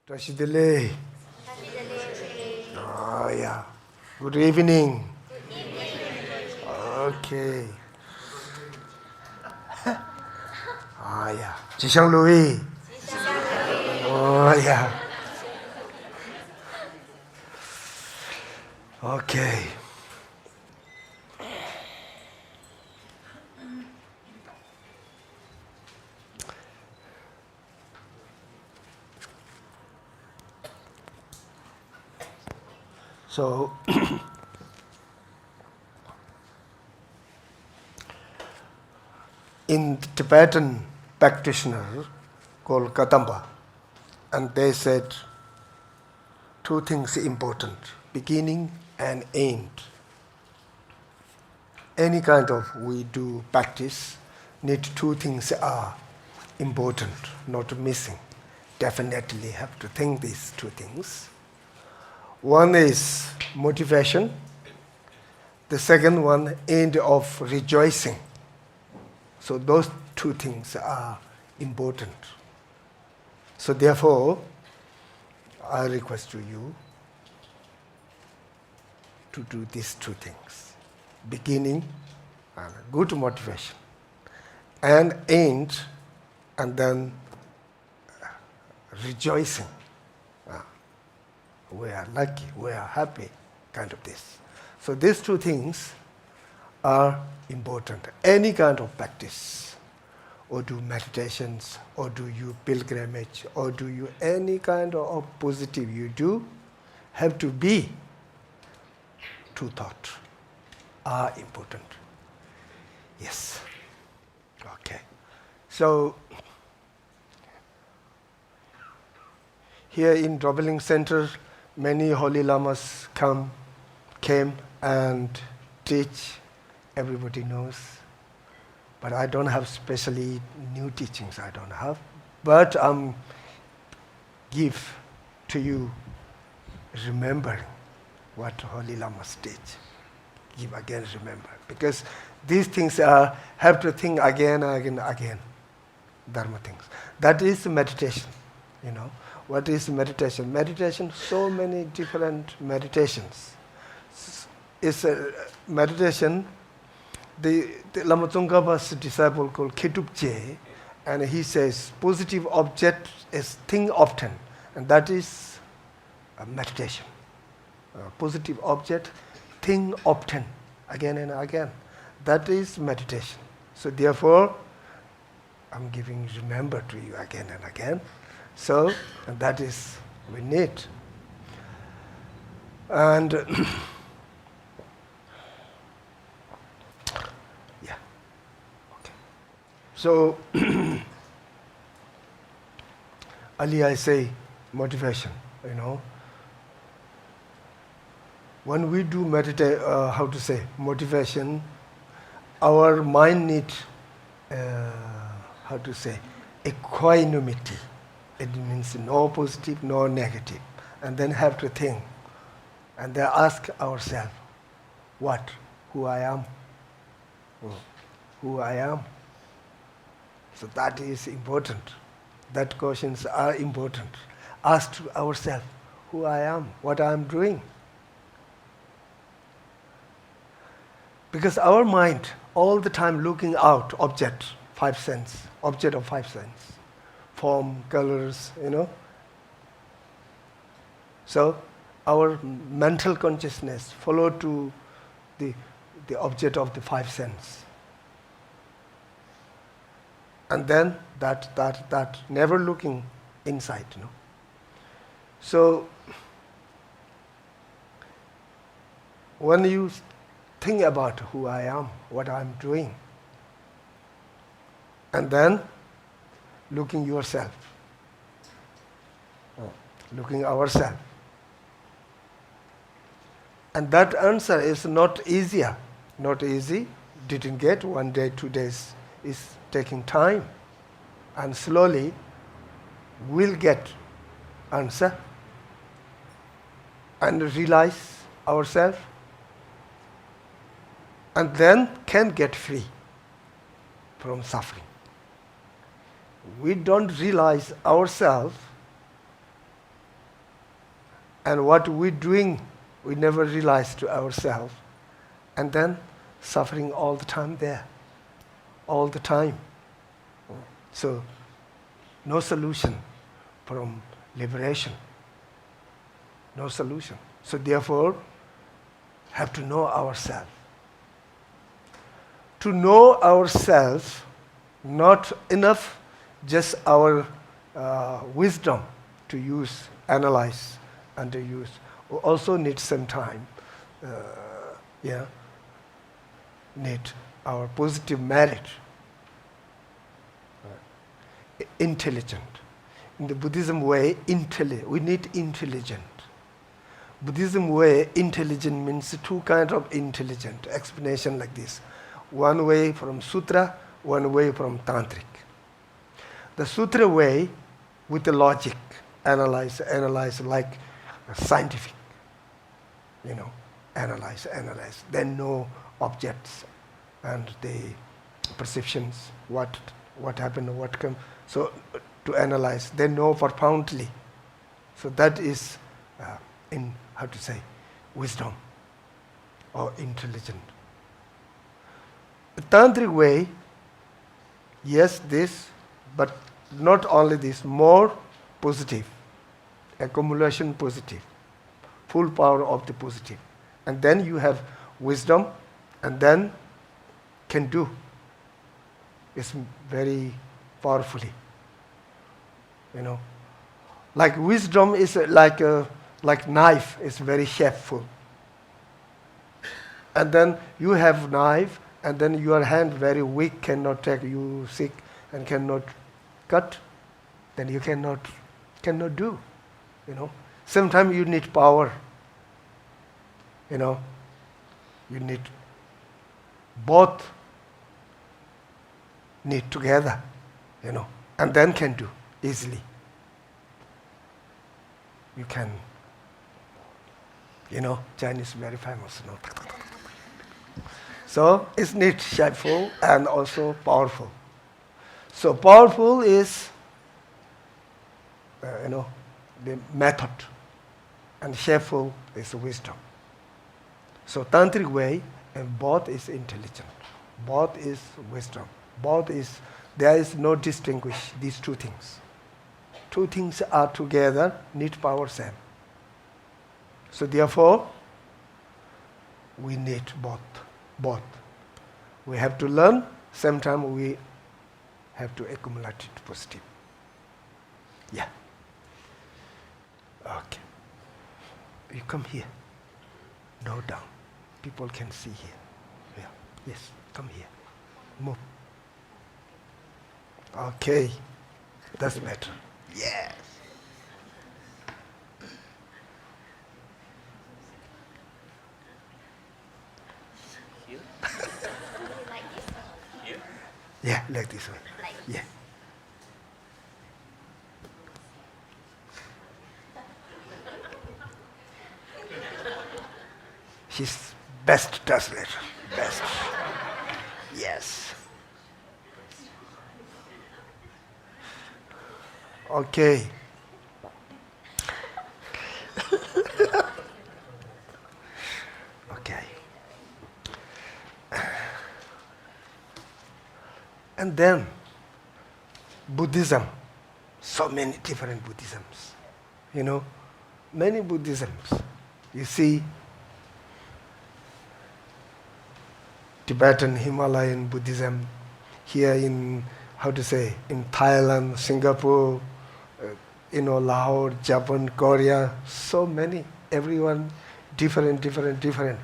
Rashidale. Oh, yeah. Good evening. Okay. Ah, yeah. Jishang Louis. Oh, yeah. Okay. So, in Tibetan practitioner called Kadamba, and they said two things important, beginning and end. Any kind of we do practice, need two things are important, not missing. Definitely have to think these two things. One is motivation. The second one, end of rejoicing. So those two things are important. So therefore, I request to you to do these two things. Beginning and good motivation. And end, and then rejoicing. We are lucky, we are happy, kind of this. So these two things are important. Any kind of practice, or do meditations, or do you pilgrimage, or do you any kind of positive you do, have to be two thoughts are important. Yes. Okay. So here in Dro-Phen Center, many holy lamas came and teach. Everybody knows. But I don't have specially new teachings, I don't have. But give to you remembering what holy lamas teach. Give again, remember. Because these things have to think again, again. Dharma things. That is meditation, What is meditation? Meditation, so many different meditations. It's a meditation. The Lama Tsongkhapa's disciple called Ketubje, and he says, positive object is think often, and that is a meditation. Positive object, think often, again and again. That is meditation. So therefore, I'm giving remember to you again and again. So, and that is we need. And yeah, okay. So, earlier I say motivation, When we do meditate, motivation, our mind needs, equanimity. It means no positive, no negative. And then have to think. And then ask ourselves, what? Who I am? Who I am? So that is important. That questions are important. Ask to ourselves, who I am, what I am doing. Because our mind, all the time looking out, object of 5 sense. Form, colors, So our mental consciousness follow to the object of the 5 sense. And then that never looking inside, So when you think about who I am, what I'm doing, and then looking yourself, looking ourselves. And that answer is not easy, didn't get 1 day, 2 days, it's taking time. And slowly we'll get answer and realize ourselves, and then can get free from suffering. We don't realize ourselves, And what we're doing, we never realize to ourselves. And then suffering all the time there, all the time. So, no solution from liberation. No solution. So therefore, have to know ourselves. To know ourselves, not enough just our wisdom to use, analyze, and to use. We also need some time. Need our positive merit. Intelligent. In the Buddhism way, we need intelligent. Buddhism way, intelligent means two kinds of intelligent. Explanation like this. One way from Sutra, one way from Tantric. The Sutra way, with the logic, analyze like scientific. Analyze. Then know objects and the perceptions, what happened, what come. So to analyze, then know profoundly. So that is wisdom or intelligent. The Tantric way, yes, this, but not only this, more positive, accumulation positive, full power of the positive. And then you have wisdom, and then can do. It's very powerfully. Like wisdom is like knife, is very sharpful. And then you have knife, and then your hand very weak, cannot take, you sick and cannot cut, then you cannot do. Sometimes you need power. You need both need together, and then can do easily. You can, Chinese very famous. So it's need sharpful and also powerful. So powerful is, the method, and sharpful is wisdom. So Tantric way, and both is intelligent, both is wisdom, there is no distinguish these two things. Two things are together, need power same. So therefore, we need both. We have to learn, same time we have to accumulate it positive. Yeah. Okay. You come here. No down. People can see here. Yeah. Yes, come here. Move. Okay. That's better. Yes. Here? Like this? Here? Yeah, like this way. Like Yeah. She's best translator. Best. Yes. Okay. Okay. And then Buddhism, so many different Buddhisms, many Buddhisms. You see, Tibetan, Himalayan Buddhism, here in, in Thailand, Singapore, Lahore, Japan, Korea, so many, everyone different.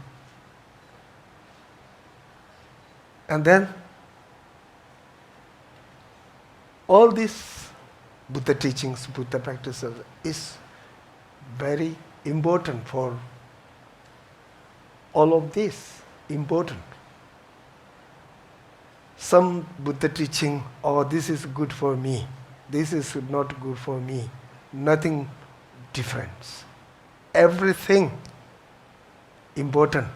And then, all these Buddha teachings, Buddha practices is very important for all of this, important. Some Buddha teaching, this is good for me, this is not good for me, nothing different. Everything important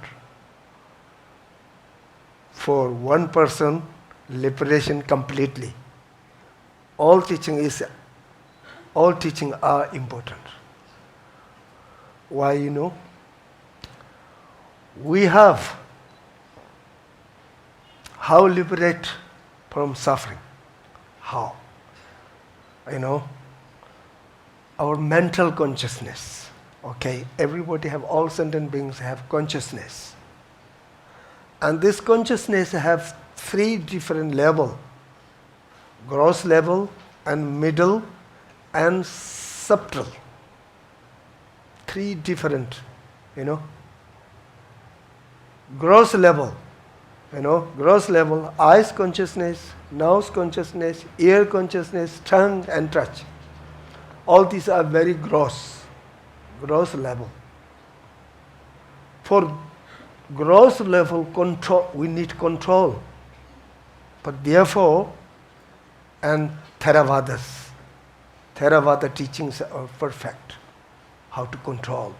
for one person, liberation completely. All teaching are important. Why, we have how liberate from suffering. How? Our mental consciousness. Okay, everybody have, all sentient beings have consciousness. And this consciousness have three different level: gross level and middle and subtle. Three different, gross level, gross level, eyes consciousness, nose consciousness, ear consciousness, tongue and touch. All these are very gross level. For gross level control, we need control. But therefore, and Theravada teachings are perfect. How to control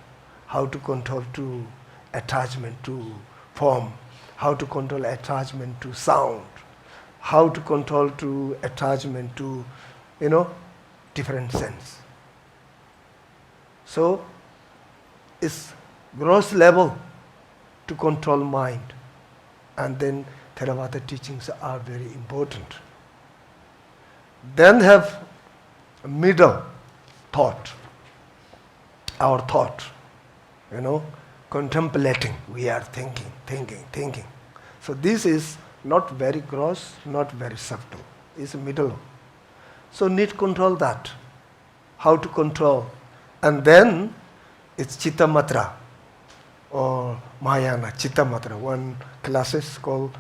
to attachment to form, how to control attachment to sound, how to control to attachment to, different sense. So, it's gross level to control mind. And then Theravada teachings are very important. Then have middle thought, our thought, contemplating, we are thinking. So this is not very gross, not very subtle, it's middle. So need control that, how to control. And then it's Chitta Matra or Mahayana, Chitta Matra. One class is called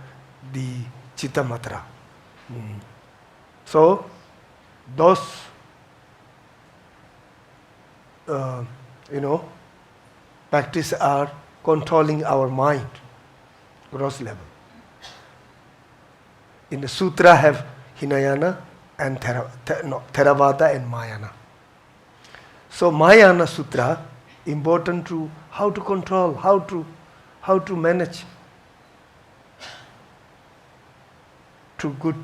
the Chitta Matra. So those, practice are controlling our mind, gross level. In the sutra have Hinayana and Theravada and Mahayana. So Mahayana Sutra, important to how to control, how to manage to good,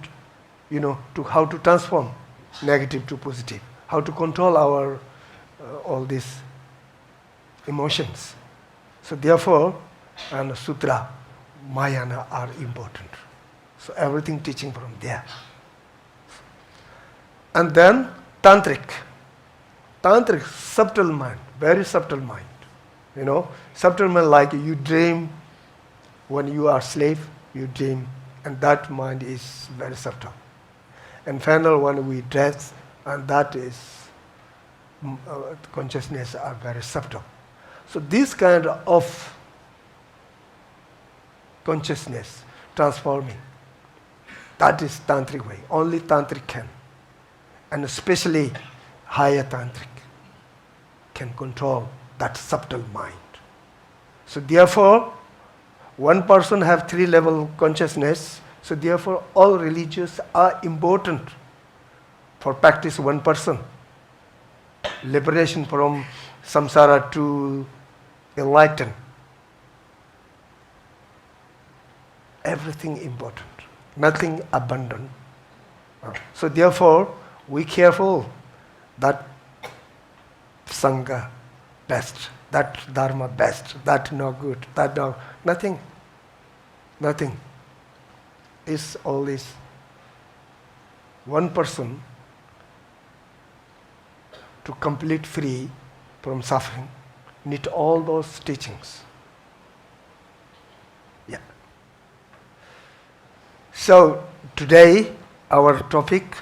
to how to transform negative to positive, how to control our all these emotions. So therefore, and Sutra, Mahayana are important. So everything teaching from there. And then Tantric, subtle mind, very subtle mind. Subtle mind, like you dream when you are slave, you dream, and that mind is very subtle. And final one, we dress, and that is consciousness are very subtle. So this kind of consciousness transforming, that is tantric way. Only tantric can, and especially higher tantric can control that subtle mind. So therefore, one person have three level consciousness. So therefore, all religions are important for practice one person. Liberation from samsara to enlighten. Everything important. Nothing abandoned. So therefore, we careful that Sangha best, that Dharma best, that no good, that no, nothing. It's always one person to complete free from suffering, need all those teachings. Yeah. So today our topic,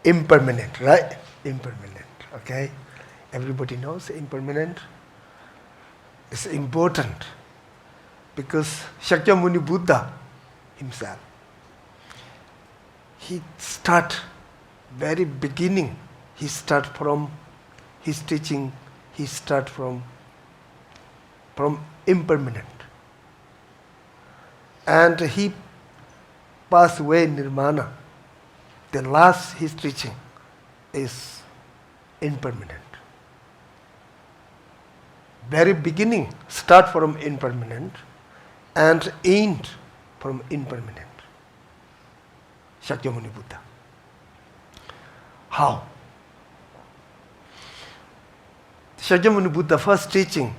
impermanent, right? Impermanent, okay? Everybody knows impermanent. It's important because Shakyamuni Buddha himself, he start very beginning, he start from his teaching, he start from impermanent. And he passed away nirvana. The last his teaching is impermanent. Very beginning start from impermanent and end from impermanent. Shakyamuni Buddha. How? Shakyamuni Buddha first teaching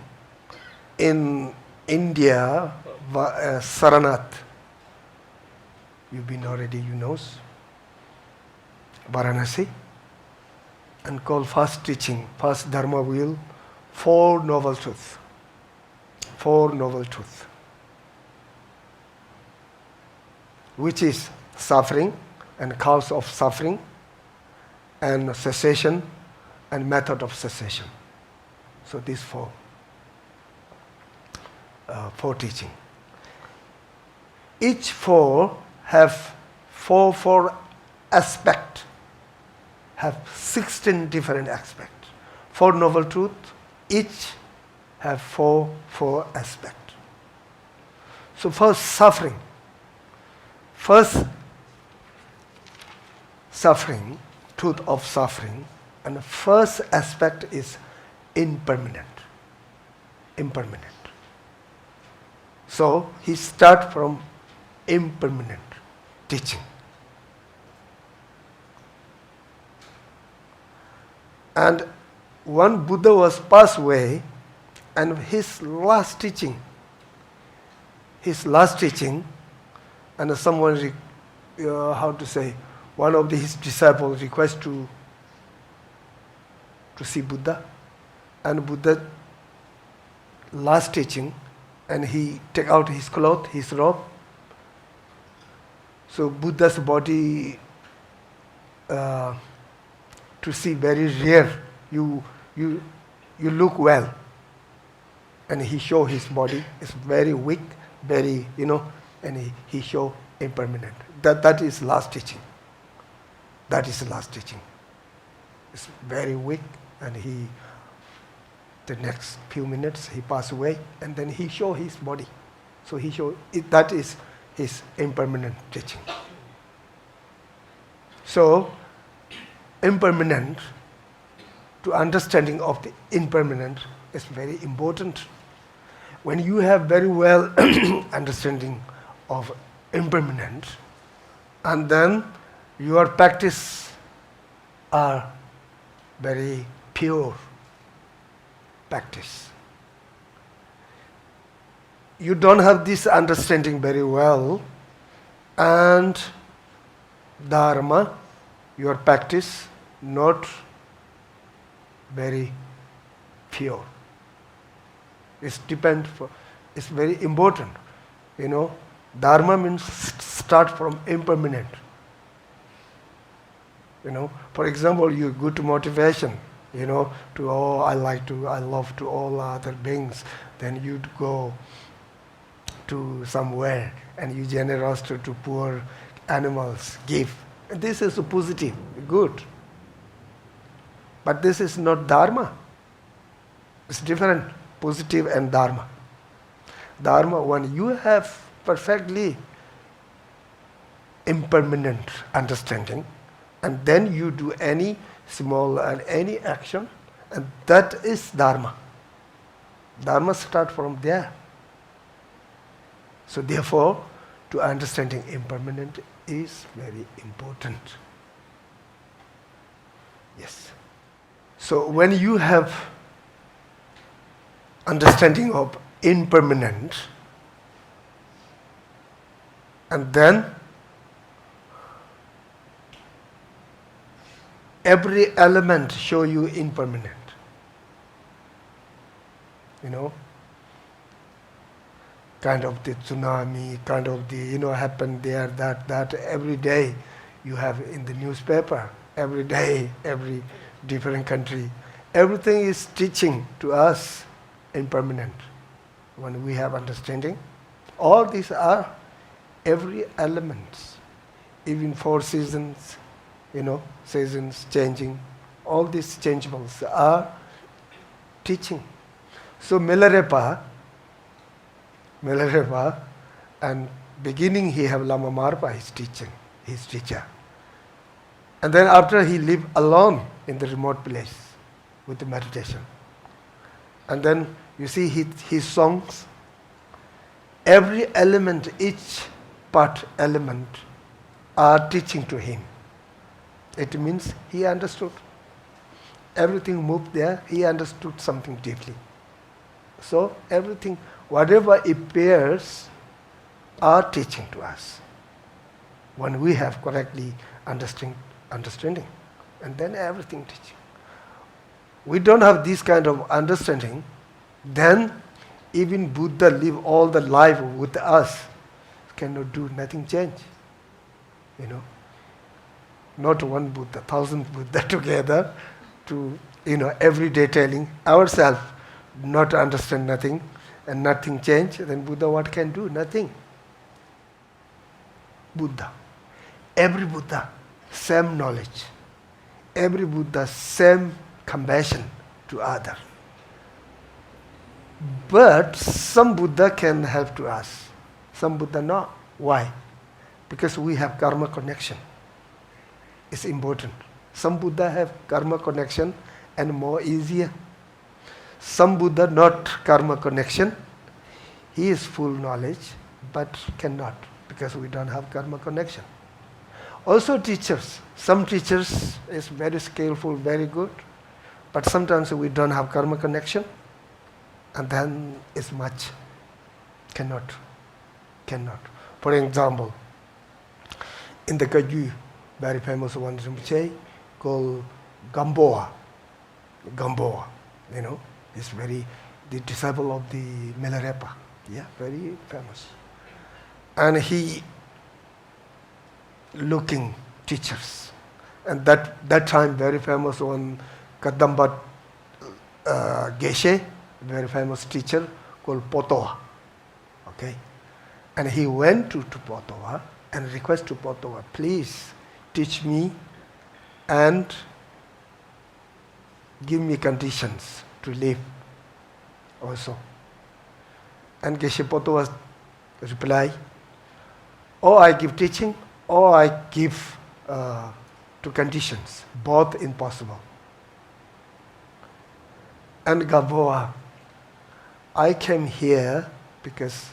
in India, Saranath. You've been already, you know, Varanasi. And called first teaching, first Dharma wheel, Four Noble Truths. Four Noble Truths. Which is suffering and cause of suffering, and cessation and method of cessation. So these four teaching. Each four have four aspect, have 16 different aspects. Four Noble Truths, each have four aspects. So first suffering. First suffering, truth of suffering, and the first aspect is impermanent. Impermanent. So he starts from impermanent teaching. And one Buddha was passed away, and his last teaching, and someone, one of his disciples request to see Buddha, and Buddha last teaching, and he take out his cloth, his robe. So Buddha's body to see very rare. You look well, and he show his body is very weak, very and he show impermanent. That is last teaching. That is the last teaching. It's very weak, and the next few minutes he passed away, and then he show his body. So he show it, that is his impermanent teaching. So impermanent, to understanding of the impermanent is very important. When you have very well understanding of impermanent, and then your practice are very pure practice. You don't have this understanding very well, and Dharma, your practice, not very pure. It's very important. Dharma means start from impermanent. For example, you go to motivation, I love to all other beings. Then you go to somewhere and you generous to poor animals, give. And this is positive, good. But this is not Dharma. It's different, positive and Dharma. Dharma, when you have perfectly impermanent understanding, and then you do any small and any action, and that is Dharma. Dharma starts from there. So therefore, to understanding impermanent is very important. Yes. So when you have understanding of impermanent, and then every element show you impermanent. Kind of the tsunami, kind of the, happened there, that every day you have in the newspaper, every day, every different country. Everything is teaching to us impermanent. When we have understanding, all these are every element, even 4 seasons, seasons changing, all these changeables are teaching. So Milarepa, and beginning he have Lama Marpa, his teacher. And then after he lived alone in the remote place with the meditation. And then you see his songs, every element, each part element are teaching to him. It means he understood. everything moved there. He understood something deeply. So everything, whatever appears, are teaching to us. When we have correctly understanding, and then everything teaching. We don't have this kind of understanding, then even Buddha live all the life with us, cannot do nothing change. Not one Buddha, 1,000 Buddha together to, every day telling ourselves not to understand nothing and nothing change, then Buddha what can do? Nothing. Buddha. Every Buddha, same knowledge. Every Buddha, same compassion to others. But some Buddha can help to us. Some Buddha not. Why? Because we have karma connection. It's important. Some Buddha have karma connection and more easier. Some Buddha not karma connection. He is full knowledge, but cannot because we don't have karma connection. Also teachers. Some teachers is very skillful, very good, but sometimes we don't have karma connection, and then it's much. Cannot. For example, in the Kagyu, very famous one Rinpoche called Gamboa. He's the disciple of the Milarepa. Yeah, very famous. And he looking teachers. And that time very famous one Kadamba Geshe, very famous teacher called Potoa. Okay. And he went to Potoa and request to Potoa, please teach me and give me conditions to live also. And Geshe Potoa reply, or I give teaching, or I give to conditions, both impossible. And Gamboa, I came here because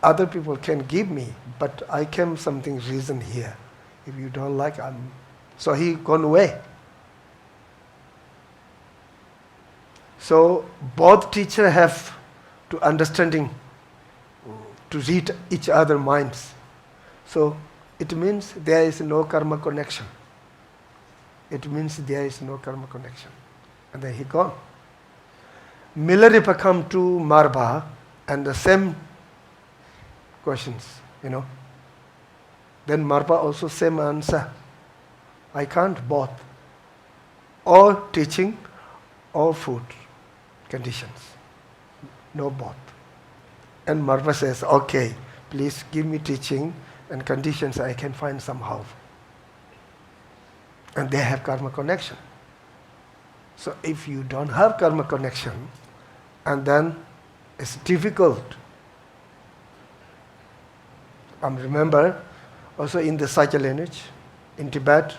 other people can give me, but I came something reason here. If you don't like, so he gone away. So both teachers have to understanding to read each other minds. So it means there is no karma connection. And then he gone. Milarepa come to Marba and the same questions, Then Marba also same answer. I can't both. Or teaching or food conditions. No both. And Marba says, okay, please give me teaching and conditions I can find somehow. And they have karma connection. So if you don't have karma connection, and then it's difficult. I remember also in the Sakya lineage, in Tibet,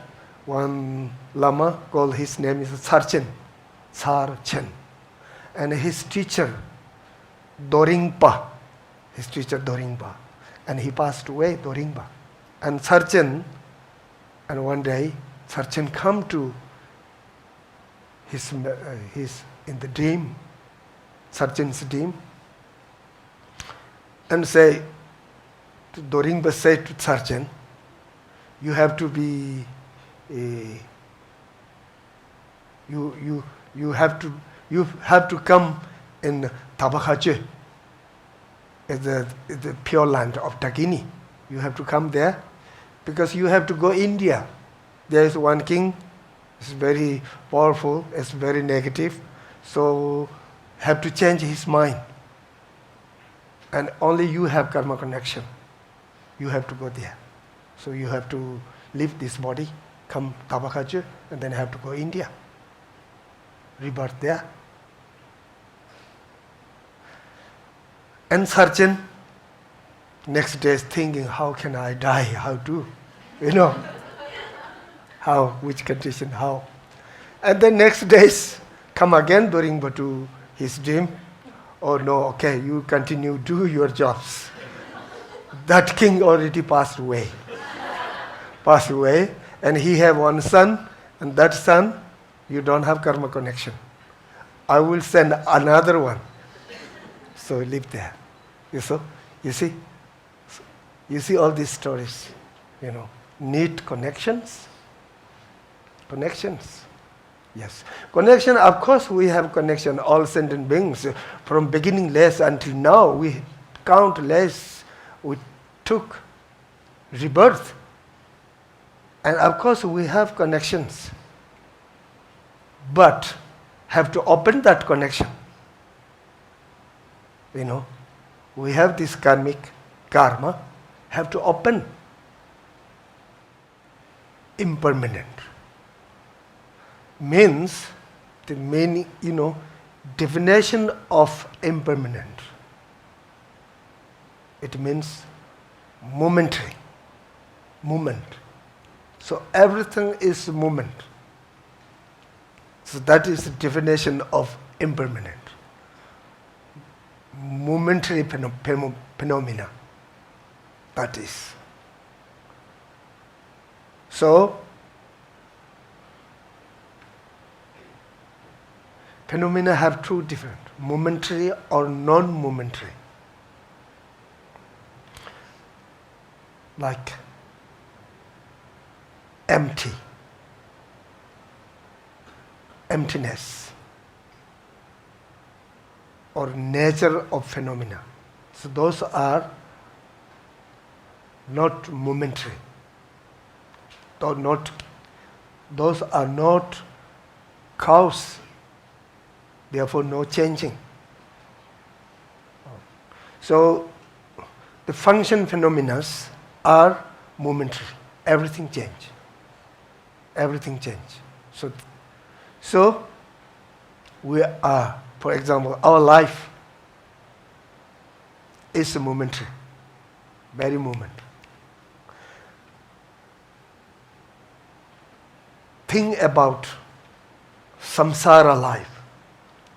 one Lama called his name is Shartse. And his teacher, Doringpa, and he passed away, Doringpa. And Shartse, and one day, Shartse come to his in the dream, Shartse's dream, and say, Doringpa said to Shartse, you have to be, you have to come in Tabakhache, the pure land of Dakini. You have to come there because you have to go India. There is one king, it's very powerful, it's very negative, so have to change his mind. And only you have karma connection. You have to go there. So you have to leave this body, come Tabakhache, and then have to go India. Rebirth there. And Shartse next day is thinking, how can I die? How to? How, which condition, how? And then next days come again Doringpa to his dream. Oh no, okay, you continue, do your jobs. That king already passed away. And he have one son, And that sun, you don't have karma connection. I will send another one. So live there. You see? You see all these stories, need connections. Connections. Yes. Connection, of course we have connection, all sentient beings. From beginningless until now, we countless, we took rebirth. And of course we have connections. But have to open that connection. We have this karmic karma, have to open. Impermanent means the main, definition of impermanent. It means momentary, moment. So everything is moment. So that is the definition of impermanent. Momentary phenomena. That is. So, phenomena have two different, momentary or non-momentary. Like emptiness, or nature of phenomena. So those are not momentary. Those are not cause, therefore no changing. So the function phenomena are momentary. Everything change. Everything change. So we are, for example, our life is momentary, very moment. Think about samsara life,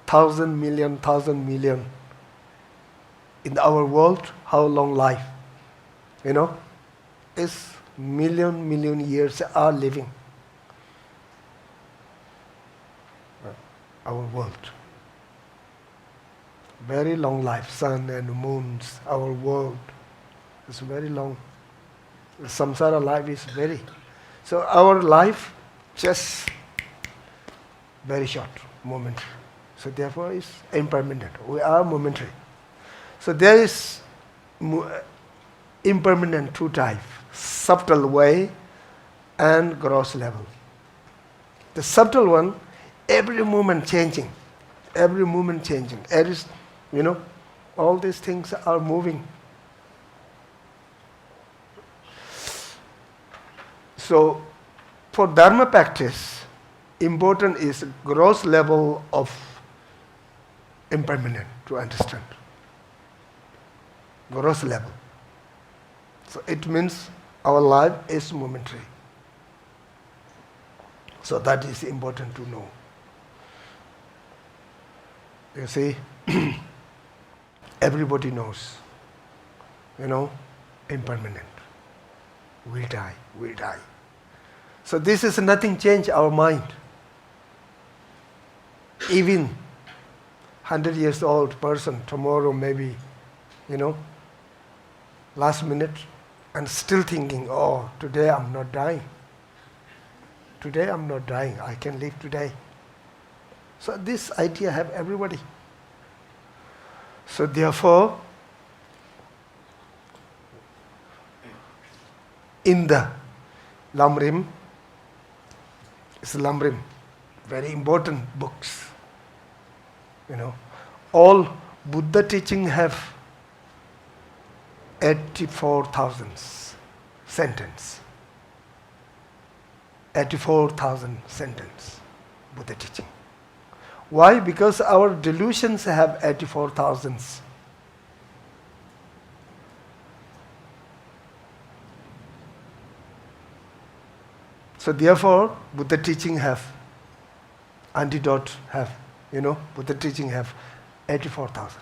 1,000 million. In our world, how long life? Is million years are living. Our world. Very long life, sun and moons, our world is very long. The samsara life is very. So our life just very short, momentary. So therefore it's impermanent. We are momentary. So there is impermanent two types, subtle way and gross level. The subtle one, every moment changing. Every moment changing. All these things are moving. So for Dharma practice, important is gross level of impermanent to understand. Gross level. So it means our life is momentary. So that is important to know. You see, everybody knows, impermanent. We'll die. So this is nothing change our mind. Even 100 years old person, tomorrow maybe, last minute, and still thinking, today I'm not dying. Today I'm not dying, I can live today. So this idea have everybody. So therefore, in the lamrim, it's lamrim, very important books. All Buddha teaching have 84,000 sentence. 84,000 sentence, Buddha teaching. Why? Because our delusions have 84,000. So therefore, Buddha teaching have, antidote have, Buddha teaching have 84,000.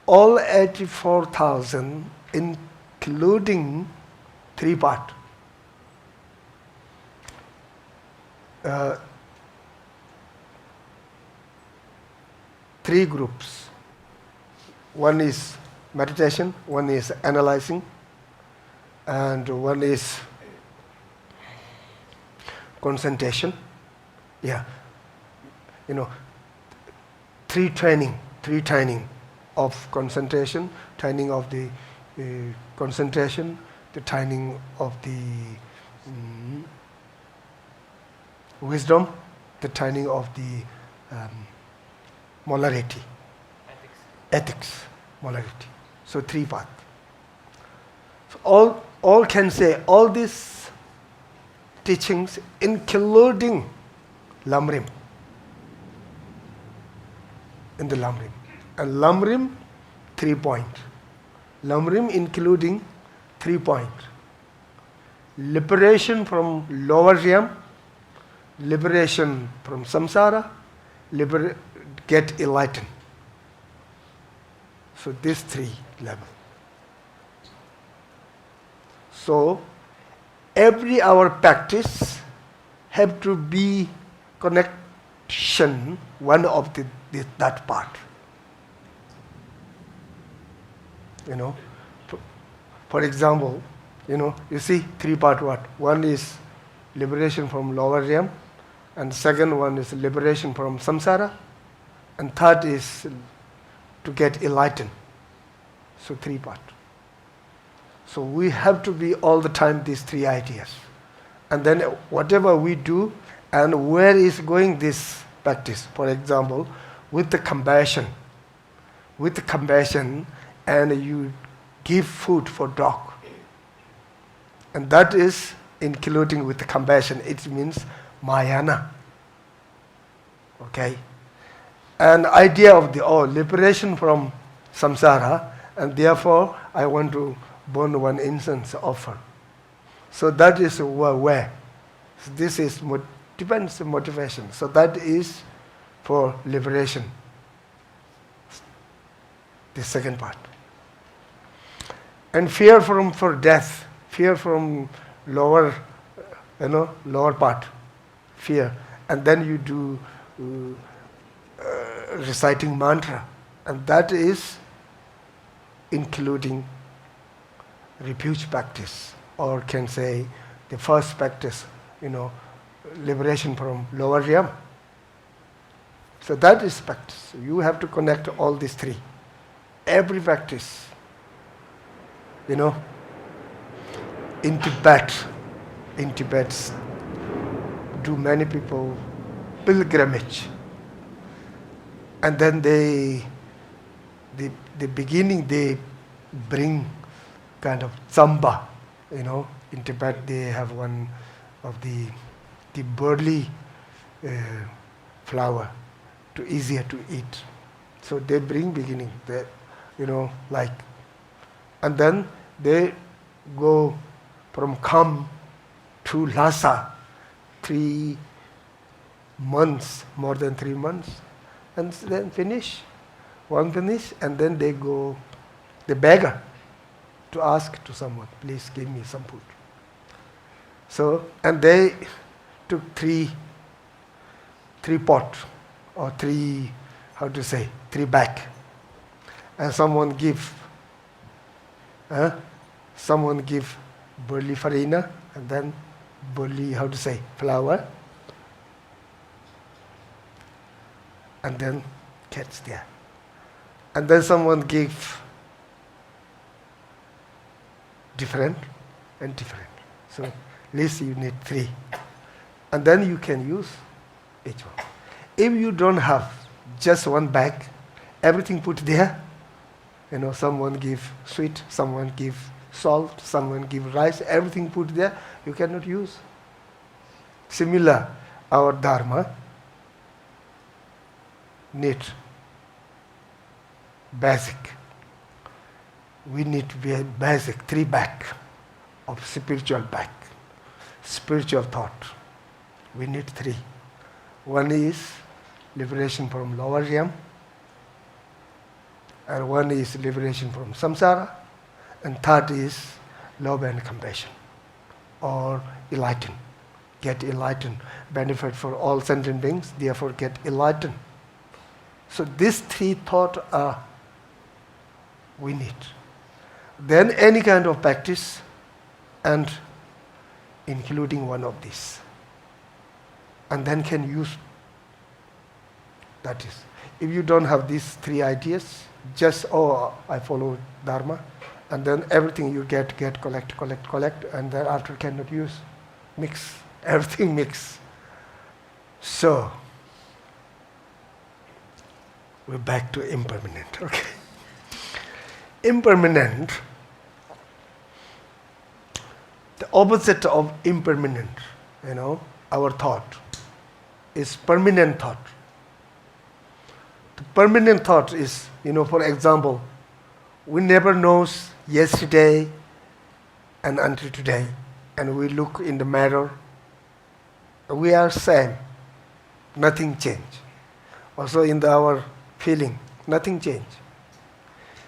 All 84,000 including three part. uh, three groups. One is meditation, one is analyzing, and one is concentration. Yeah, three training of concentration, training of the concentration, the training of the wisdom, the training of the morality, ethics, morality. So three paths. So all can say all these teachings, including lamrim, in the lamrim. And lamrim, 3 points. Lamrim including 3 points. Liberation from lower realm, liberation from samsara, get enlightened. So these 3 levels. So every our practice have to be connection one of that part. For example, you see 3 part what? One is liberation from lower realm, and second one is liberation from samsara, and third is to get enlightened. So 3 part. So we have to be all the time these 3 ideas. And then whatever we do, and where is going this practice? For example, with the compassion, and you give food for dog. And that is including with the compassion. It means mayana. Okay? An idea of the liberation from samsara, and therefore I want to burn one incense offer. So that is where. So this is depends on motivation. So that is for liberation. The second part. And fear for death, fear from lower part, fear. And then you do reciting mantra, and that is including refuge practice, or can say the first practice, liberation from lower realm. So that is practice. You have to connect all these 3. Every practice. In Tibet, do many people pilgrimage, and then the beginning they bring kind of tsamba. In Tibet they have one of the barley flour, to easier to eat. So they bring beginning, and then they go from Kham to Lhasa, 3 months, more than 3 months, and then finish, and then they go, the beggar, to ask to someone, please give me some food. So, and they took 3 pot, or 3 bag, and someone give barley farina, and then barley, flour, and then cats there. And then someone give different and different. So at least you need 3. And then you can use each one. If you don't have just one bag, everything put there, someone give sweet, someone give salt, someone give rice, everything put there, you cannot use. Similar, our Dharma need basic. We need to be a basic 3 bag of spiritual thought. We need 3. One is liberation from lower realm, and one is liberation from samsara, and third is love and compassion, or enlighten. get enlightened. Benefit for all sentient beings, therefore get enlightened. So these three thoughts are we need. Then any kind of practice and including one of these. And then can use that is. If you don't have these three ideas, just, I follow Dharma, and then everything you get, collect, and then after cannot use, mix, everything mix. So, we're back to impermanent, okay? Impermanent, the opposite of impermanent, our thought, is permanent thought. The permanent thought is, for example, we never knows yesterday and until today, and we look in the mirror, we are same, nothing change. Also in our feeling, nothing change.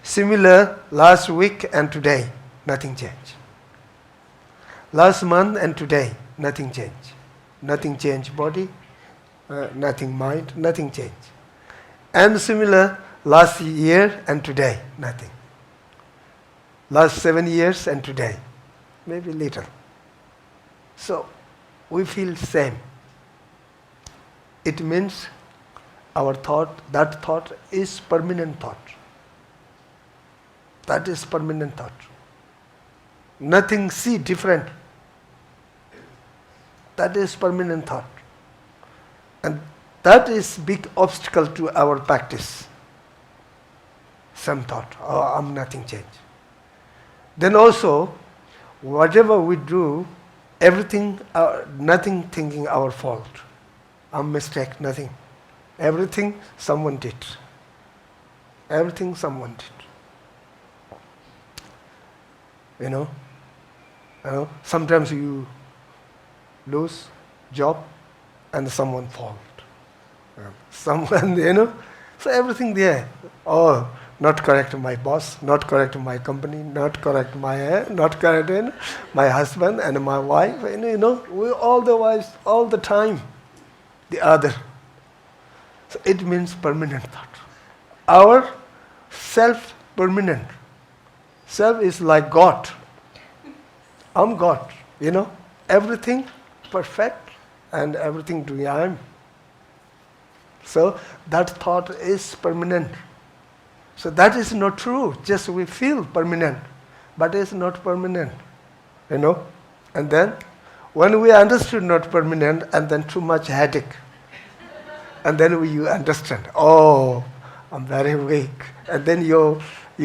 Similar, last week and today, nothing change. Last month and today, nothing change. Nothing change body, nothing mind, nothing change. And similar, last year and today, nothing. Last 7 years and today, maybe little. So, we feel same. It means our thought, that thought is permanent thought. That is permanent thought. Nothing see different. That is permanent thought. And that is big obstacle to our practice. Some thought, I'm nothing change. Then also, whatever we do, everything, nothing thinking our fault. I'm mistake, nothing. Everything someone did. Everything someone did. Sometimes you lose job and someone fault. Someone, so everything there. Oh, not correct my boss, not correct my company, not correct my my husband and my wife. We all the wives, all the time, the other. So it means permanent thought. Our self permanent. Self is like God. I'm God. Everything perfect and everything doing I'm. So that thought is permanent. So that is not true. Just we feel permanent, but it's not permanent. And then when we understood not permanent, and then too much headache, and then you understand. Oh, I'm very weak, and then you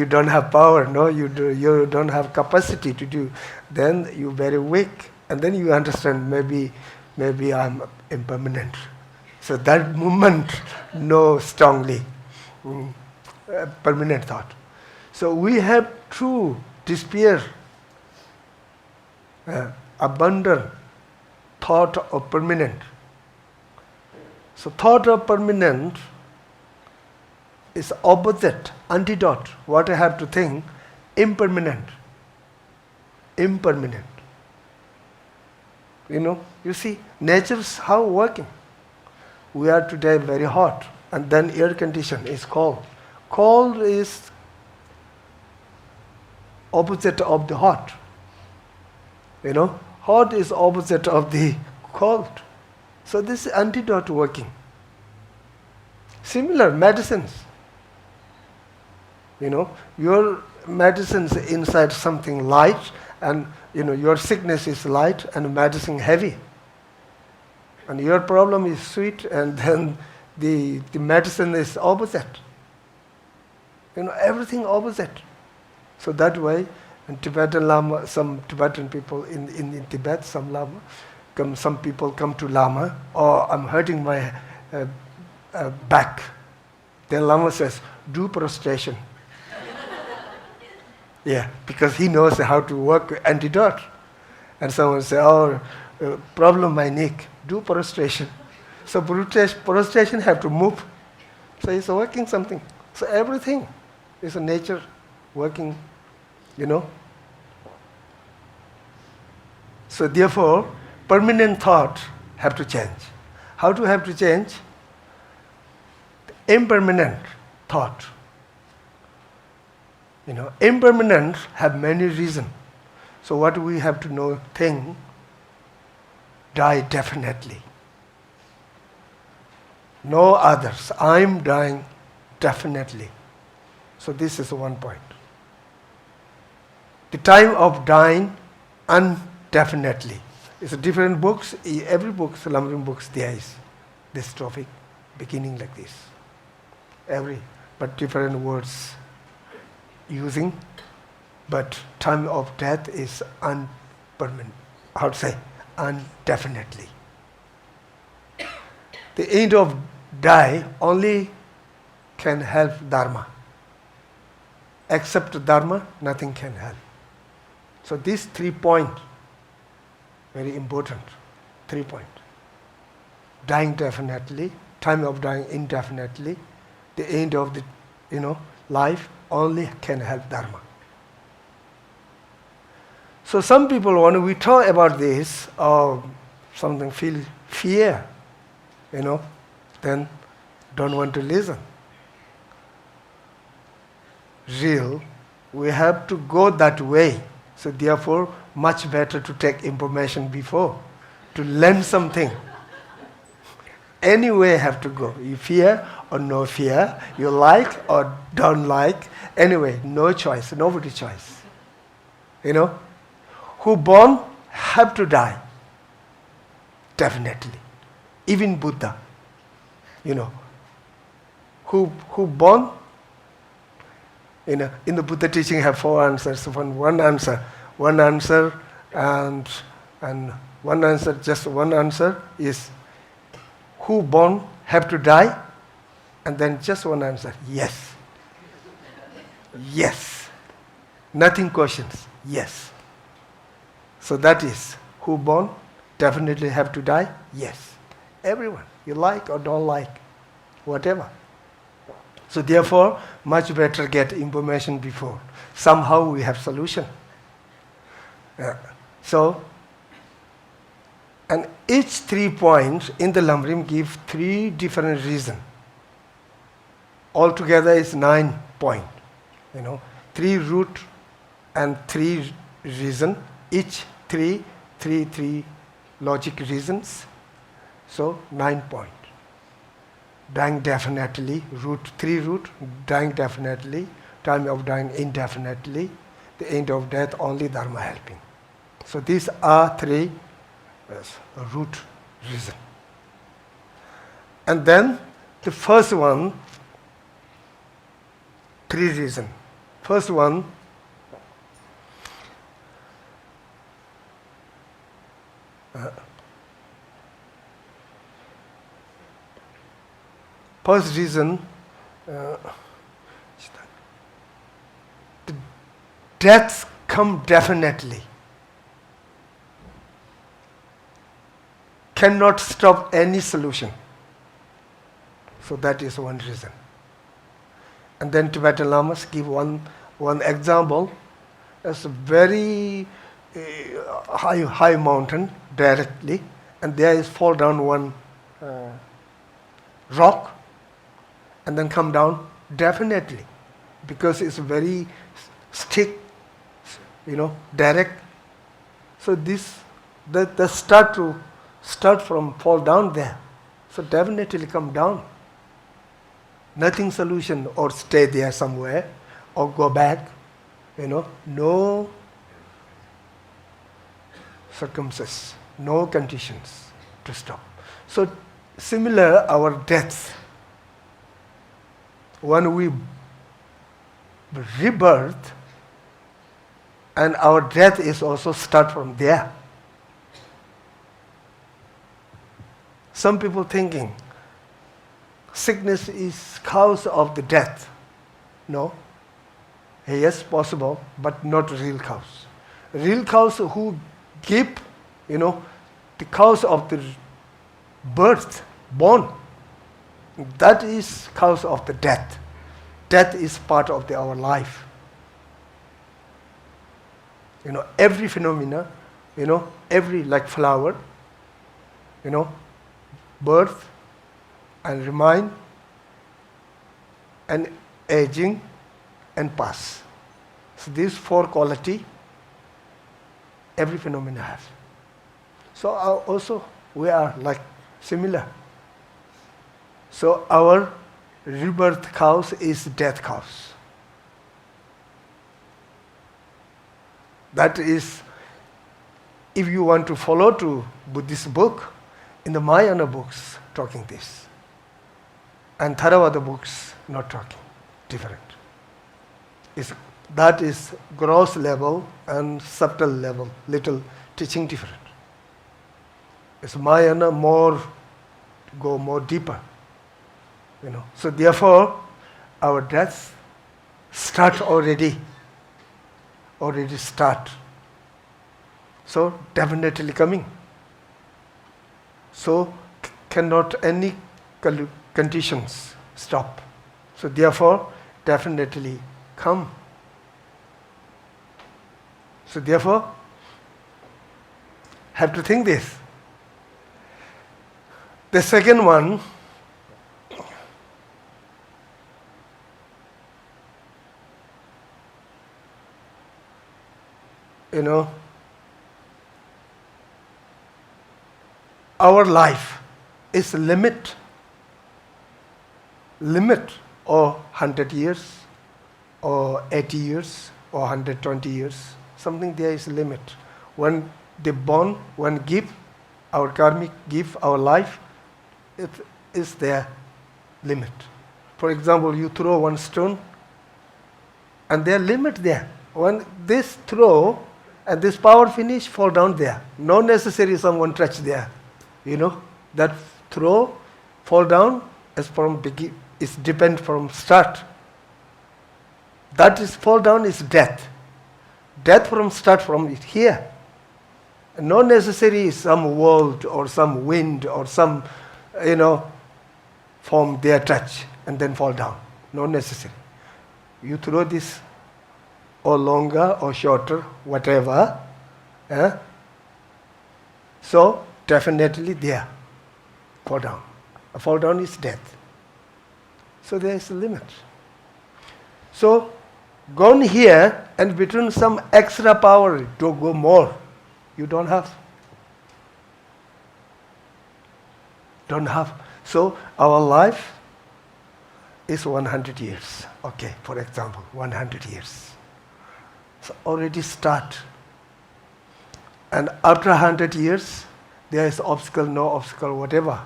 don't have power. No, you don't have capacity to do. Then you're very weak, and then you understand. Maybe I'm impermanent. So that moment, know strongly. Permanent thought. So we have true despair, abundant thought of permanent. So thought of permanent is opposite, antidote. What I have to think, impermanent. Impermanent. You see, nature's how working. We are today very hot, and then air condition is cold. Cold is opposite of the hot. Hot is opposite of the cold. So this is antidote working. Similar medicines. Your medicines inside something light, and your sickness is light and medicine heavy. And your problem is sweet, and then the medicine is opposite. Everything opposite. So that way, in Tibetan Lama, some Tibetan people in Tibet, some people come to Lama, I'm hurting my back. Then Lama says, do prostration. Yeah, because he knows how to work antidote. And someone says, problem my neck, do prostration. So prostration have to move. So it's working something. So everything is a nature working, So therefore, permanent thought have to change. How to have to change? Impermanent thought. Impermanent have many reasons. So what we have to know, think, die definitely. No others. I'm dying definitely. So this is one point. The time of dying indefinitely. It's different books. Every book, lamrim books, there is this topic beginning like this. But different words using. But time of death is unpermanent. How to say? Indefinitely. The end of die only can help Dharma. Except Dharma, nothing can help. So these 3 points, very important. 3 points. Dying definitely, time of dying indefinitely, the end of the life only can help Dharma. So some people, when we talk about this, or something feel fear, then don't want to listen. Real, we have to go that way. So therefore, much better to take information before, to learn something. Anyway have to go. You fear or no fear, you like or don't like. Anyway, no choice, nobody choice. Who born have to die. Definitely. Even Buddha. Who born, in the Buddha teaching have 4 answers. One answer, and one answer, just one answer is who born have to die, and then just one answer, yes. Yes. Nothing questions, yes. So that is, who born definitely have to die, yes. Everyone, you like or don't like, whatever. So therefore, much better get information before. Somehow we have solution. And each 3 points in the lamrim give 3 different reasons. Altogether is 9 points. 3 root and 3 reason. Each 3 logic reasons. So 9 points. Dying definitely, 3 root, dying definitely, time of dying indefinitely, the end of death only Dharma helping. So these are 3 root reasons. And then the first one, 3 reasons. First one, first reason, the deaths come definitely. Cannot stop any solution. So that is one reason. And then Tibetan Lamas give one example. It's a very high mountain directly, and there is fall down one rock, and then come down definitely, because it's very stick, direct. So the start from fall down there. So definitely come down. Nothing solution or stay there somewhere or go back. No circumstances, no conditions to stop. So similar our deaths. When we rebirth, and our death is also start from there. Some people thinking sickness is cause of the death. No. Yes, possible, but not real cause. Real cause who give, the cause of the birth, born, that is cause of the death. Death is part of our life. Every phenomena, every like flower, birth and remain and aging and pass. So these four quality every phenomena has. So also we are like similar. So our rebirth cause is death cause. That is, if you want to follow to Buddhist book, in the Mahayana books talking this. And Theravada books not talking, different. That is gross level and subtle level, little teaching different. It's Mahayana go more deeper. So therefore, our death start already start. So definitely coming. So cannot any conditions stop. So therefore, definitely come. So therefore, have to think this. The second one, our life is limit or 100 years or 80 years or 120 years. Something there is limit. When they born, when give, our karmic give, our life, it is their limit. For example, you throw one stone and there limit there. When this throw and this power finish, fall down there. No necessary someone touch there. That throw, fall down is from is depend from start. That is fall down is death. Death from start from it here. No necessary some world or some wind or some, form their touch and then fall down. No necessary. You throw this or longer or shorter, whatever. So definitely there. Fall down. A fall down is death. So there is a limit. So gone here and between some extra power to go more, you don't have. Don't have. So our life is 100 years. Okay, for example, 100 years. So already start. And after 100 years, there is obstacle, no obstacle, whatever.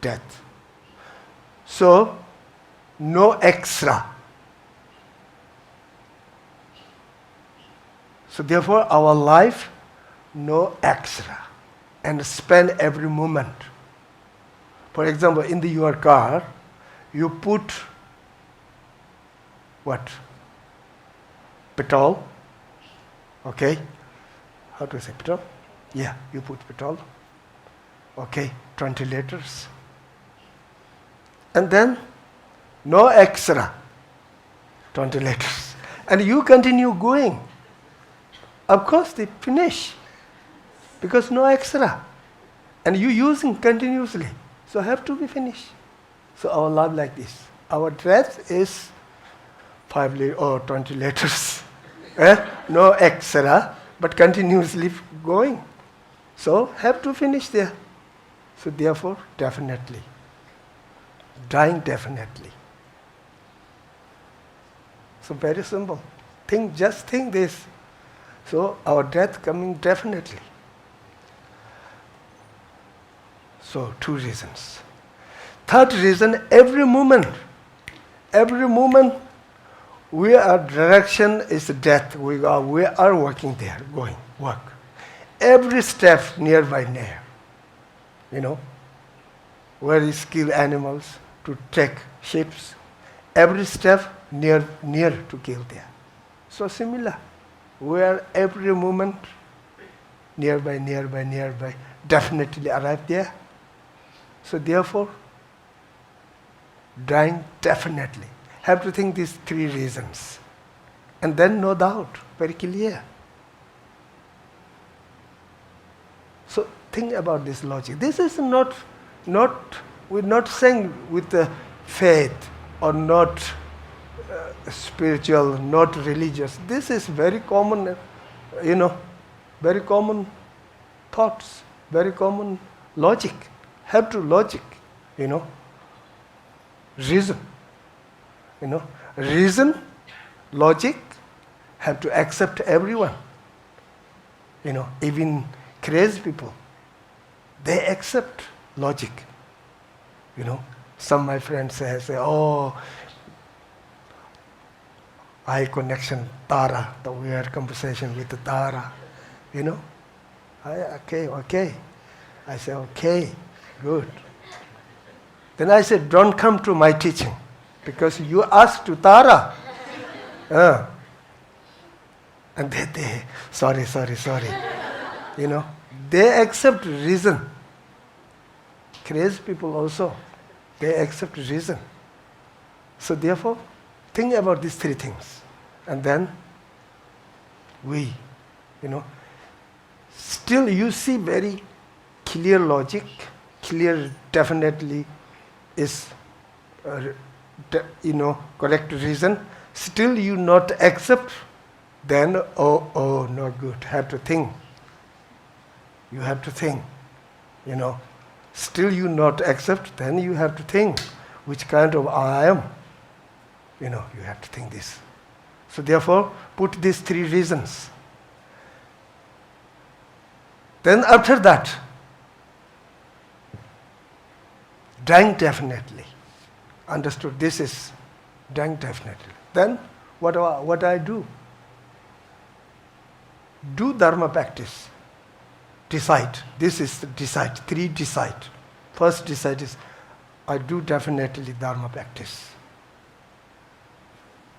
Death. So, no extra. So therefore, our life, no extra. And spend every moment. For example, in your car, you put what? Petrol. Okay. How to say petrol? Yeah, you put petrol. Okay, 20 liters. And then, no extra. 20 liters. And you continue going. Of course, they finish. Because no extra. And you using continuously. So have to be finished. So our life like this. Our death is 5 or 20 liters. No extra, but continuously going. So have to finish there. So therefore, definitely. Dying definitely. So very simple. Just think this. So our death coming definitely. So 2 reasons. Third reason, every moment our direction is death. We are working there, going, work. Every step nearby near. Very skilled animals to take ships. Every step near to kill there. So similar. We are every moment nearby, definitely arrive there. So therefore, dying definitely. Have to think these 3 reasons. And then no doubt, very clear. So think about this logic. This is we're not saying with faith or not spiritual, not religious. This is very common, very common thoughts, very common logic. Have to logic, reason. Reason, logic, have to accept everyone. Even crazy people, they accept logic. Some of my friends say, oh, eye connection, Tara, the weird conversation with the Tara, Okay. I say, okay, good. Then I said, don't come to my teaching, because you asked to Tara. And they sorry. They accept reason. Crazy people also, they accept reason. So therefore, think about these three things. And then we, still you see very clear logic, clear definitely is, correct reason. Still you not accept, then, oh, not good. Have to think. You have to think, Still you not accept, then you have to think, which kind of I am. You have to think this. So therefore, put these three reasons. Then after that, dying definitely. Understood, this is dying definitely. Then, what I do? Do Dharma practice. Decide. This is decide. Three decide. First decide is, I do definitely Dharma practice.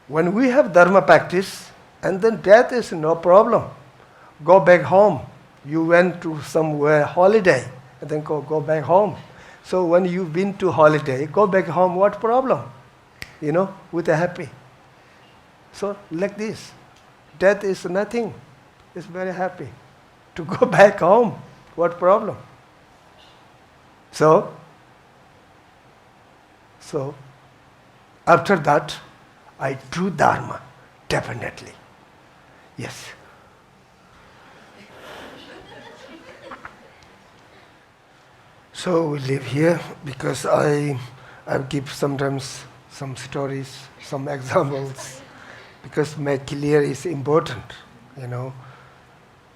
When we have Dharma practice, and then death is no problem. Go back home. You went to somewhere holiday, and then go back home. So when you've been to holiday, go back home, what problem? With a happy. So like this. Death is nothing. It's very happy. To go back home, what problem? So after that, I do Dharma, definitely. Yes. So we live here because I give sometimes some stories, some examples, because make clear is important,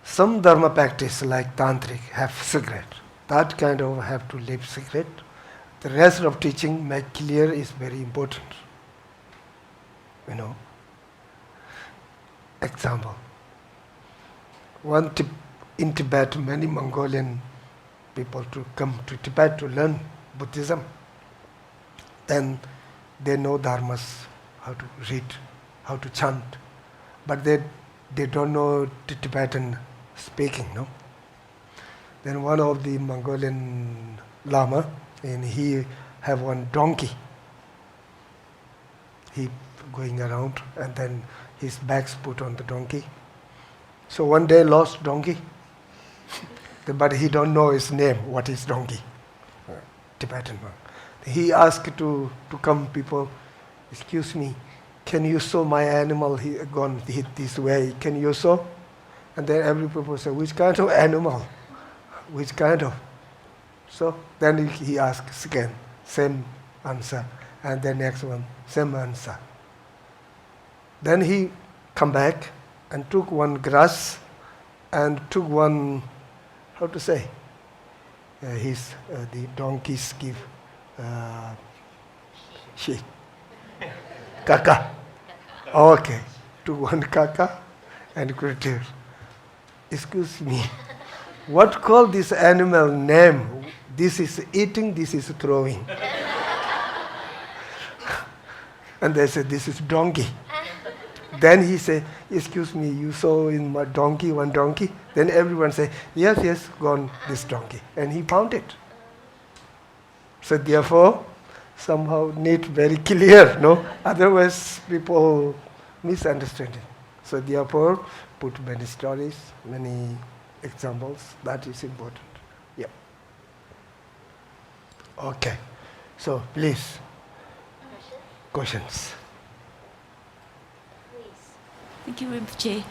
Some Dharma practice like Tantric have secret. That kind of have to live secret. The rest of teaching make clear is very important. Example. In Tibet, many Mongolian people to come to Tibet to learn Buddhism. Then they know dharmas, how to read, how to chant, but they don't know Tibetan speaking, Then one of the Mongolian Lama, and he have one donkey. He going around, and then his bags put on the donkey. So one day lost donkey, but he don't know his name, what is donkey, Tibetan one. He asked to come people, excuse me, can you show my animal gone this way, can you show? And then every people say, which kind of animal? Which kind of? So then he asks again, same answer. And then next one, same answer. Then he come back and took one grass and took one, how to say, the donkeys give shit. Kaka. Okay. Took one kaka and critter. Excuse me. What call this animal name? This is eating, this is throwing. And they said, this is donkey. Then he said, excuse me, you saw in my donkey, one donkey? Then everyone say, yes, gone this donkey. And he found it. So therefore, somehow need very clear, Otherwise people misunderstand it. So therefore, put many stories, many examples. That is important. Okay. So please, Question? questions. Please. Thank you, Rinpoche.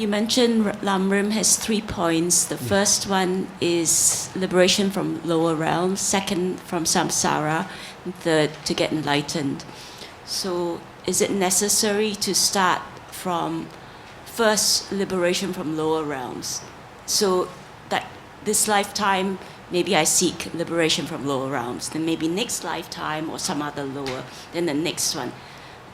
You mentioned lamrim has 3 points. The first one is liberation from lower realms, second from samsara, and third to get enlightened. So is it necessary to start from first liberation from lower realms? So that this lifetime, maybe I seek liberation from lower realms, then maybe next lifetime or some other lower, then the next one,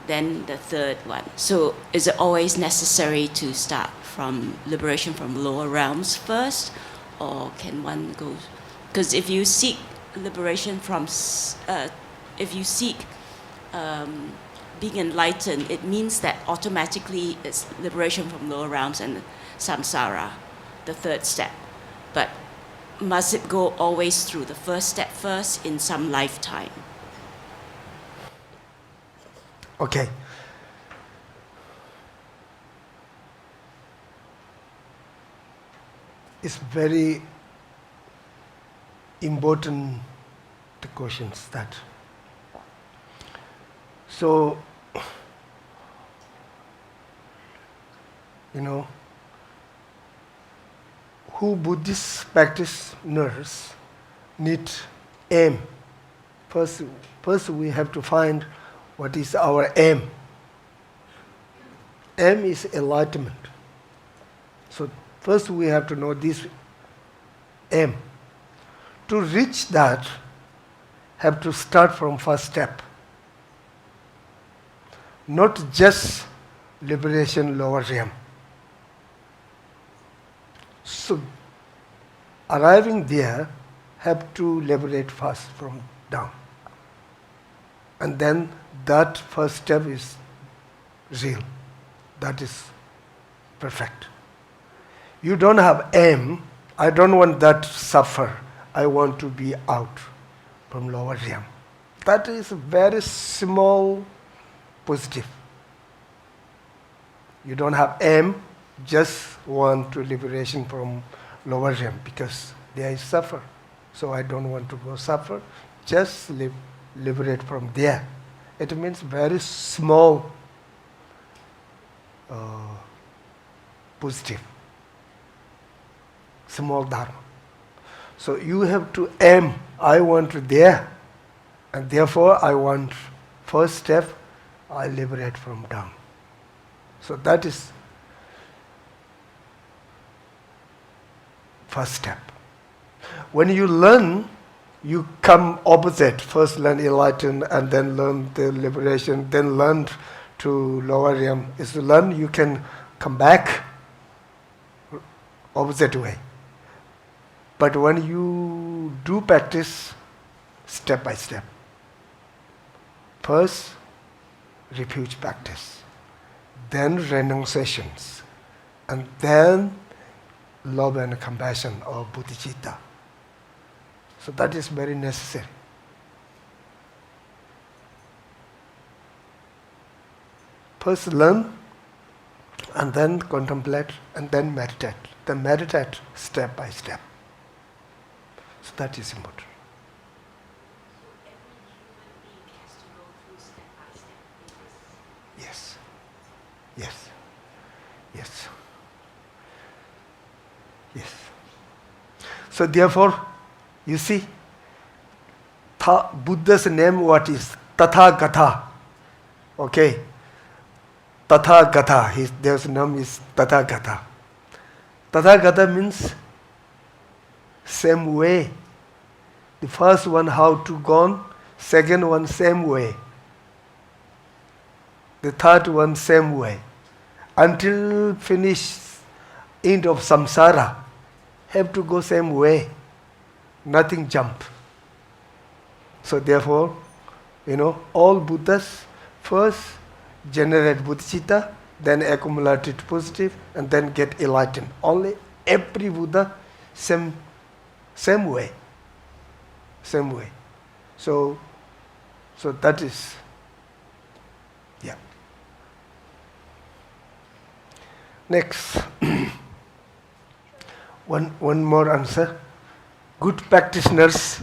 then the third one. So is it always necessary to start from liberation from lower realms first, or can one go? Because if you seek liberation from, if you seek being enlightened, it means that automatically it's liberation from lower realms and samsara, the third step. But must it go always through the first step first in some lifetime? Okay. It's very important the questions that. So, who Buddhist practitioners need aim. First we have to find what is our aim. Aim is enlightenment. So first we have to know this aim. To reach that, have to start from first step. Not just liberation lower realm. So arriving there, have to liberate first from down. And then that first step is real. That is perfect. You don't have aim. I don't want that to suffer. I want to be out from lower realm. That is a very small positive. You don't have aim, just want to liberation from lower realm because there is suffer. So I don't want to go suffer. Just liberate from there. It means very small positive, small dharma. So you have to aim, I want to there, and therefore I want first step, I liberate from down. So that is first step. When you learn, you come opposite. First learn enlighten, and then learn the liberation, then learn to lower realm. Is to learn, you can come back opposite way. But when you do practice step by step, first refuge practice, then renunciations, and then love and compassion or bodhicitta. So that is very necessary. First learn, and then contemplate, and then meditate. Then meditate step by step. So that is important. Yes. Yes. Yes. Yes. So therefore, you see, Buddha's name what is? Tathagata. Okay. Tathagata. Their name is Tathagata. Tathagata means same way. The first one how to gone, second one same way. The third one same way. Until finish end of samsara, have to go same way. Nothing jump. So therefore, all Buddhas first generate bodhicitta, then accumulate it positive, and then get enlightened. Only every Buddha same way. Same way. So that is, yeah. Next. One more answer. Good practitioners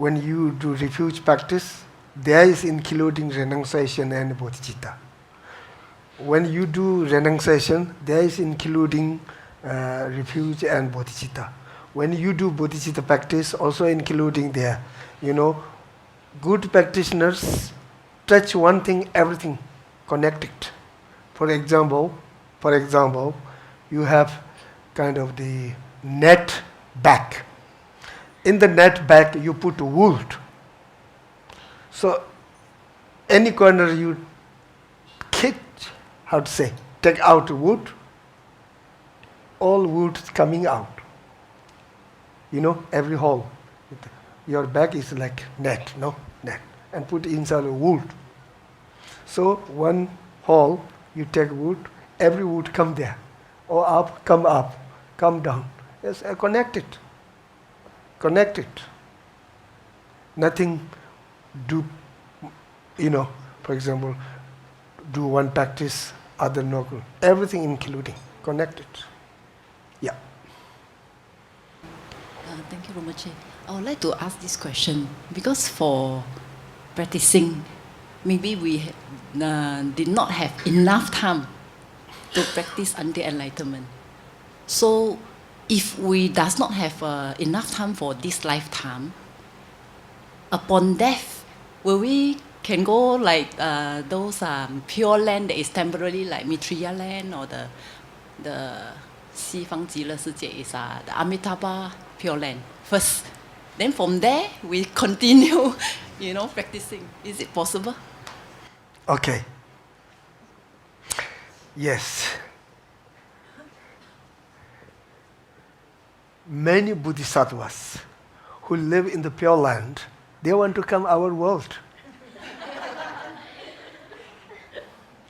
when you do refuge practice, there is including renunciation and bodhicitta. When you do renunciation, there is including refuge and bodhicitta. When you do bodhicitta practice, also including there. Good practitioners touch one thing, everything, connect it. For example, you have kind of the net back. In the net back, you put wood. So, any corner you take out wood, all wood coming out. Every hole. Your back is like net, and put inside a wood. So one hole, you take wood, every wood come there, or up, come down. Yes, connect it. Nothing do, for example, do one practice, other no good. Everything including, connect it. Yeah. Thank you, Rinpoche. I would like to ask this question because for practicing, maybe we did not have enough time to practice until enlightenment. So, if we does not have enough time for this lifetime, upon death, will we can go like those pure land that is temporary, like Maitreya land, or the 西方极乐世界 is the Amitabha Pure Land first. Then from there we continue, practicing. Is it possible? Okay. Yes. Many bodhisattvas who live in the Pure Land, they want to come our world.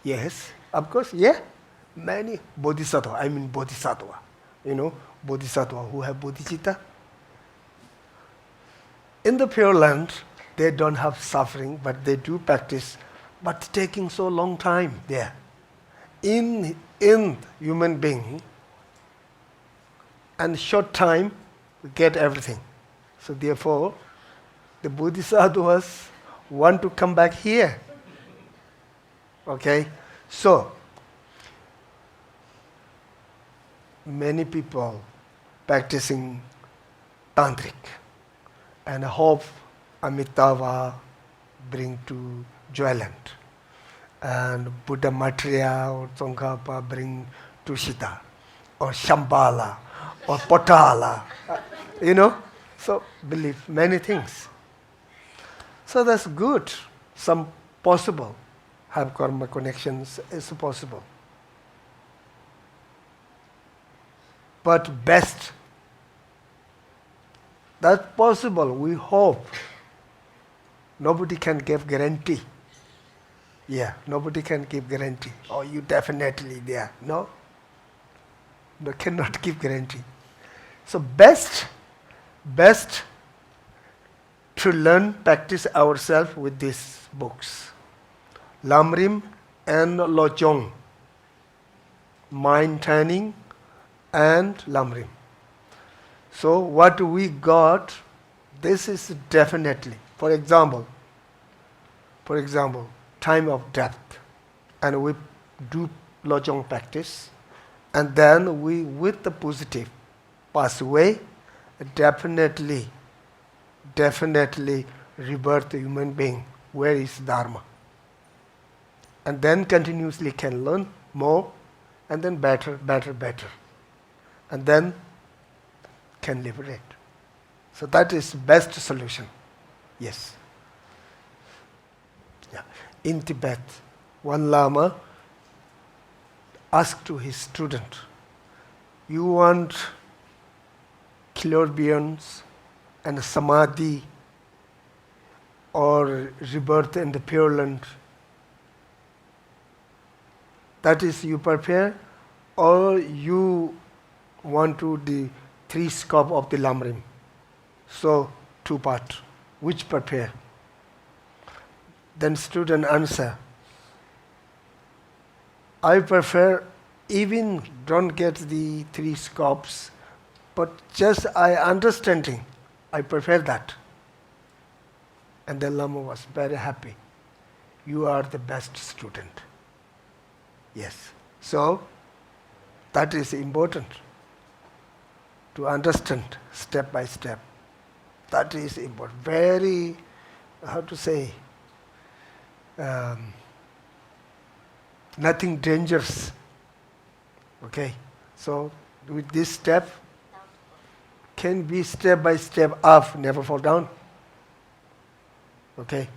Yes, of course, yeah. Many bodhisattva who have bodhicitta. In the Pure Land, they don't have suffering, but they do practice, but taking so long time there. In human being, and short time, we get everything. So therefore, the bodhisattvas want to come back here. Okay? So, many people practicing tantric and hope Amitabha bring to Joyland, and Buddha Maitreya or Tsongkhapa bring to Sita, or Shambhala, or Potala, so believe many things. So that's good. Some possible have karma connections is possible. But best, that's possible, we hope. Nobody can give guarantee. Yeah, nobody can give guarantee. Oh, you definitely there. No? They cannot give guarantee. So best to learn, practice ourselves with these books. Lamrim and Lojong. Mind training and lamrim. So what we got, this is definitely, for example, time of death, and we do Lojong practice, and then we, with the positive, pass away, definitely rebirth a human being. Where is Dharma? And then continuously can learn more, and then better. And then can liberate. So that is best solution. Yes. Yeah. In Tibet, one Lama asked to his student, you want clairvoyance and samadhi or rebirth in the Pure Land? That is, you prepare, or you want to the 3 scope of the lamrim. So 2 part. Which prepare? Then student answer, I prefer, even don't get the 3 scopes, but just I understanding, I prefer that. And the Lama was very happy. You are the best student. Yes. So, that is important to understand step by step. That is important. Very, how to say, nothing dangerous. Okay? So, with this step, can be step by step up, never fall down. Okay?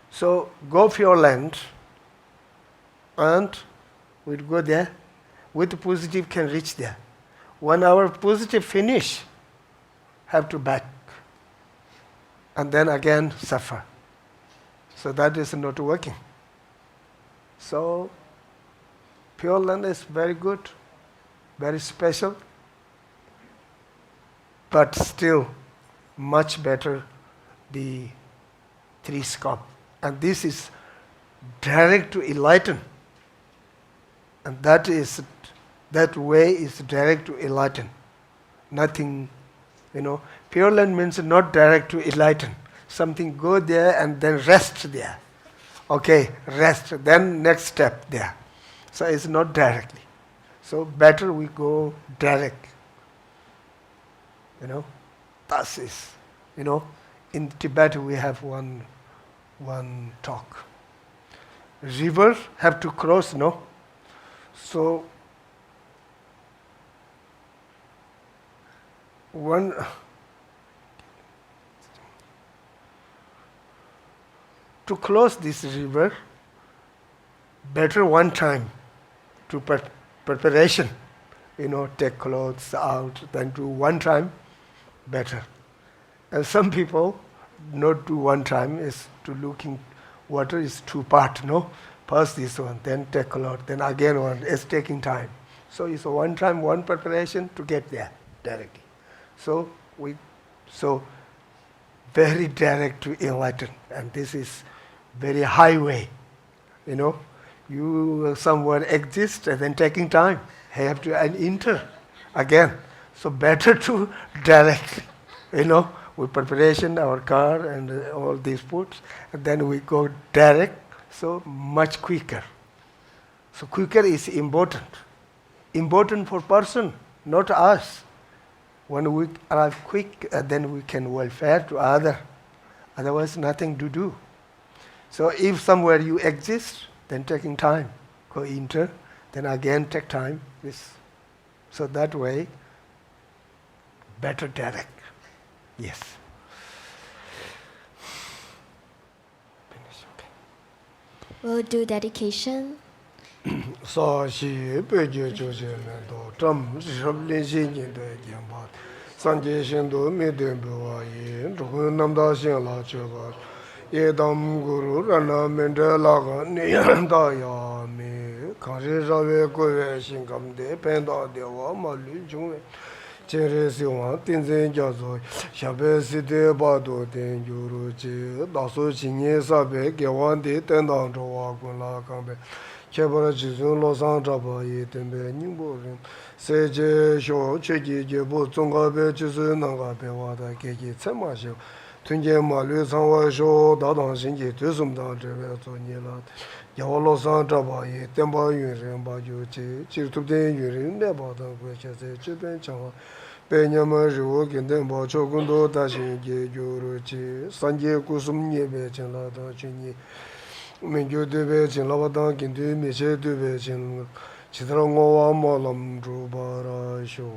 So, go Pure Land, and we'll go there. With positive can reach there. When our positive finish, have to back. And then again suffer. So that is not working. So Pure Land is very good, very special, but still much better the three scope. And this is direct to enlighten. And that way is direct to enlighten. Nothing, Pure Land means not direct to enlighten. Something go there and then rest there. Okay, rest, then next step there. So it's not directly. So better we go direct. That is, in Tibet we have one talk. River have to cross, no? So to cross this river, better one time to preparation, take clothes out, then do one time, better. And some people not do one time, is to looking water is two part, no? First this one, then take cloth, then again one, it's taking time. So it's one time, one preparation to get there directly. So very direct to enlighten, and this is very highway. You somewhere exist and then taking time, have to enter again. So better to direct, with preparation, our car and all these foods, and then we go direct, so much quicker. So quicker is important. Important for person, not us. When we arrive quick, then we can welfare to other. Otherwise, nothing to do. So if somewhere you exist, then taking time, go enter, then again take time. So that way, better direct. Yes. Finish, okay. We'll do dedication. So she beje joje do tam shabli jin de jianba sanje shin do me de bo yi ru nam da xin la che ba ye dam guru rana men de la ga ni da ya me ka re ra we ko we xin kam de pen da de wa ma lu jung we che re si wa tin zen ja zo sha be si de ba do den yu ru ji da so xin ye sa be ge wan de den da zho wa gun la kang be Chebara Jizun Losan Trapa Yi Tembe Nyingbo Rin Seje Sho Cheki Jebu Tsonga Be Chisu Nanga Be Wada Keki Tsema Shio Tunje Malu Sanwa Sho Dadang Shinji Tusum Dang Trebe So Nila Yawa Losan Trapa Yi Temba Yun Rin Ba Yu Chi Chir Tupten Yun Rin Ne Ba Dang Kwe Che Se Chupen Changwa Pe Nyama Riwo Kenten Ba Chokundo Tashin Ge Gyuru Chi Sanje Kusum Nye Be Chen La Dang Chunyi Mingyu Dube Chin Labadang Kintu Meche Dube Chin Chitra Ngowa Malam Drupara Sho